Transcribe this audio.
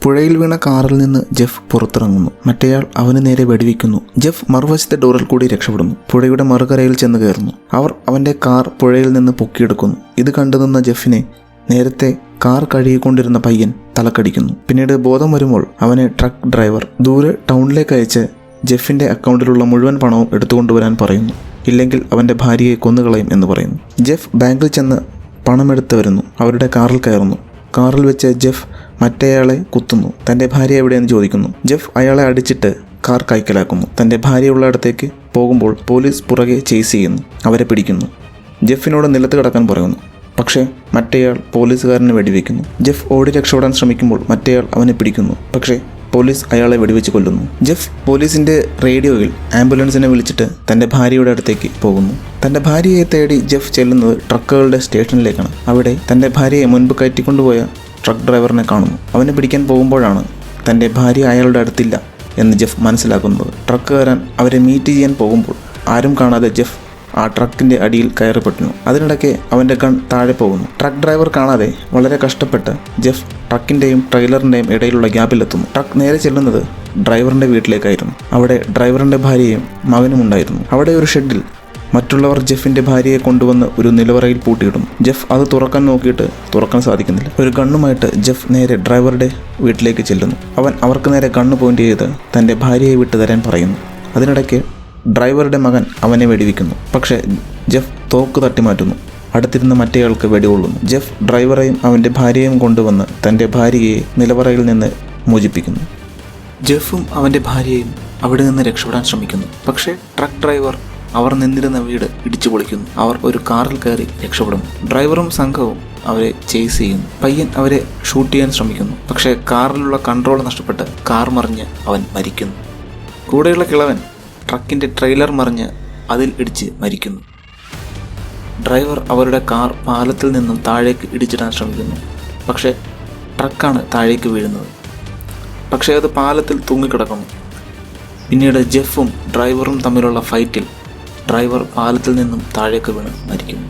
പുഴയിൽ വീണ കാറിൽ നിന്ന് ജെഫ് പുറത്തിറങ്ങുന്നു. മറ്റേയാൾ അവന് നേരെ വെടിവെക്കുന്നു. ജെഫ് മറുവശത്തെ ഡോറിൽ കൂടി രക്ഷപ്പെടുന്നു. പുഴയുടെ മറുകരയിൽ ചെന്ന് കയറുന്നു. അവർ അവന്റെ കാർ പുഴയിൽ നിന്ന് പൊക്കിയെടുക്കുന്നു. ഇത് കണ്ടുനിന്ന ജെഫിനെ നേരത്തെ കാർ കഴുകിക്കൊണ്ടിരുന്ന പയ്യൻ തലക്കടിക്കുന്നു. പിന്നീട് ബോധം വരുമ്പോൾ അവനെ ട്രക്ക് ഡ്രൈവർ ദൂരെ ടൗണിലേക്ക് അയച്ച് ജെഫിന്റെ അക്കൗണ്ടിലുള്ള മുഴുവൻ പണവും എടുത്തുകൊണ്ടുവരാൻ പറയുന്നു. ഇല്ലെങ്കിൽ അവന്റെ ഭാര്യയെ കൊന്നുകളയും എന്ന് പറയുന്നു. ജെഫ് ബാങ്കിൽ ചെന്ന് പണമെടുത്ത് വരുന്നു. അവരുടെ കാറിൽ കയറുന്നു. കാറിൽ വെച്ച് ജെഫ് മറ്റേയാളെ കുത്തുന്നു. തൻ്റെ ഭാര്യ എവിടെയെന്ന് ചോദിക്കുന്നു. ജെഫ് അയാളെ അടിച്ചിട്ട് കാർ കൈക്കലാക്കുന്നു. തൻ്റെ ഭാര്യയുള്ള അടുത്തേക്ക് പോകുമ്പോൾ പോലീസ് പുറകെ ചേസ് ചെയ്യുന്നു. അവരെ പിടിക്കുന്നു. ജെഫിനോട് നിലത്ത് കിടക്കാൻ പറയുന്നു. പക്ഷേ മറ്റേയാൾ പോലീസുകാരനെ വെടിവെക്കുന്നു. ജെഫ് ഓടി രക്ഷപ്പെടാൻ ശ്രമിക്കുമ്പോൾ മറ്റേയാൾ അവനെ പിടിക്കുന്നു. പക്ഷേ പോലീസ് അയാളെ വെടിവെച്ച് കൊല്ലുന്നു. ജെഫ് പോലീസിൻ്റെ റേഡിയോയിൽ ആംബുലൻസിനെ വിളിച്ചിട്ട് തൻ്റെ ഭാര്യയുടെ അടുത്തേക്ക് പോകുന്നു. തൻ്റെ ഭാര്യയെ തേടി ജെഫ് ചെല്ലുന്നത് ട്രക്കുകളുടെ സ്റ്റേഷനിലേക്കാണ്. അവിടെ തൻ്റെ ഭാര്യയെ മുൻപ് കയറ്റിക്കൊണ്ടുപോയ ട്രക്ക് ഡ്രൈവറിനെ കാണുന്നു. അവനെ പിടിക്കാൻ പോകുമ്പോഴാണ് തൻ്റെ ഭാര്യ അയാളുടെ അടുത്തില്ല എന്ന് ജെഫ് മനസ്സിലാക്കുന്നത്. ട്രക്കുകാരൻ അവരെ മീറ്റ് ചെയ്യാൻ പോകുമ്പോൾ ആരും കാണാതെ ജെഫ് ആ ട്രക്കിൻ്റെ അടിയിൽ കയറിപ്പെട്ടുന്നു. അതിനിടയ്ക്ക് അവൻ്റെ ഗൺ താഴെ പോകുന്നു. ട്രക്ക് ഡ്രൈവർ കാണാതെ വളരെ കഷ്ടപ്പെട്ട് ജെഫ് ട്രക്കിൻ്റെയും ട്രെയിലറിൻ്റെയും ഇടയിലുള്ള ഗ്യാപ്പിലെത്തുന്നു. ട്രക്ക് നേരെ ചെല്ലുന്നത് ഡ്രൈവറിൻ്റെ വീട്ടിലേക്കായിരുന്നു. അവിടെ ഡ്രൈവറിൻ്റെ ഭാര്യയും മകനും ഉണ്ടായിരുന്നു. അവിടെ ഒരു ഷെഡിൽ മറ്റുള്ളവർ ജെഫിൻ്റെ ഭാര്യയെ കൊണ്ടുവന്ന് ഒരു നിലവറയിൽ പൂട്ടിയിടുന്നു. ജെഫ് അത് തുറക്കാൻ നോക്കിയിട്ട് തുറക്കാൻ സാധിക്കുന്നില്ല. ഒരു ഗണ്ണുമായിട്ട് ജെഫ് നേരെ ഡ്രൈവറുടെ വീട്ടിലേക്ക് ചെല്ലുന്നു. അവൻ അവർക്ക് നേരെ ഗണ്ണ് പോയിന്റ് ചെയ്ത് തൻ്റെ ഭാര്യയെ വിട്ടു തരാൻ പറയുന്നു. അതിനിടയ്ക്ക് ഡ്രൈവറുടെ മകൻ അവനെ വെടിവെക്കുന്നു. പക്ഷേ ജെഫ് തോക്ക് തട്ടിമാറ്റുന്നു. അടുത്തിരുന്ന മറ്റേയാൾക്ക് വെടികൊള്ളുന്നു. ജെഫ് ഡ്രൈവറെയും അവൻ്റെ ഭാര്യയും കൊണ്ടുവന്ന് തൻ്റെ ഭാര്യയെ നിലവറയിൽ നിന്ന് മോചിപ്പിക്കുന്നു. ജെഫും അവൻ്റെ ഭാര്യയും അവിടെ നിന്ന് രക്ഷപ്പെടാൻ ശ്രമിക്കുന്നു. പക്ഷേ ട്രക്ക് ഡ്രൈവർ അവർ നിന്നിരുന്ന വീട് ഇടിച്ചു പൊളിക്കുന്നു. അവർ ഒരു കാറിൽ കയറി രക്ഷപ്പെടുന്നു. ഡ്രൈവറും സംഘവും അവരെ ചേസ് ചെയ്യുന്നു. പയ്യൻ അവരെ ഷൂട്ട് ചെയ്യാൻ ശ്രമിക്കുന്നു. പക്ഷേ കാറിലുള്ള കൺട്രോൾ നഷ്ടപ്പെട്ട് കാർ മറിഞ്ഞ് അവൻ മരിക്കുന്നു. കൂടെയുള്ള കിളവൻ ട്രക്കിൻ്റെ ട്രെയിലർ മറിഞ്ഞ് അതിൽ ഇടിച്ച് മരിക്കുന്നു. ഡ്രൈവർ അവരുടെ കാർ പാലത്തിൽ നിന്നും താഴേക്ക് ഇടിച്ചിടാൻ ശ്രമിക്കുന്നു. പക്ഷേ ട്രക്കാണ് താഴേക്ക് വീഴുന്നത്. പക്ഷേ അത് പാലത്തിൽ തൂങ്ങിക്കിടക്കുന്നു. പിന്നീട് ജെഫും ഡ്രൈവറും തമ്മിലുള്ള ഫൈറ്റിൽ ഡ്രൈവർ പാലത്തിൽ നിന്നും താഴേക്ക് വീണ് മരിക്കുന്നു.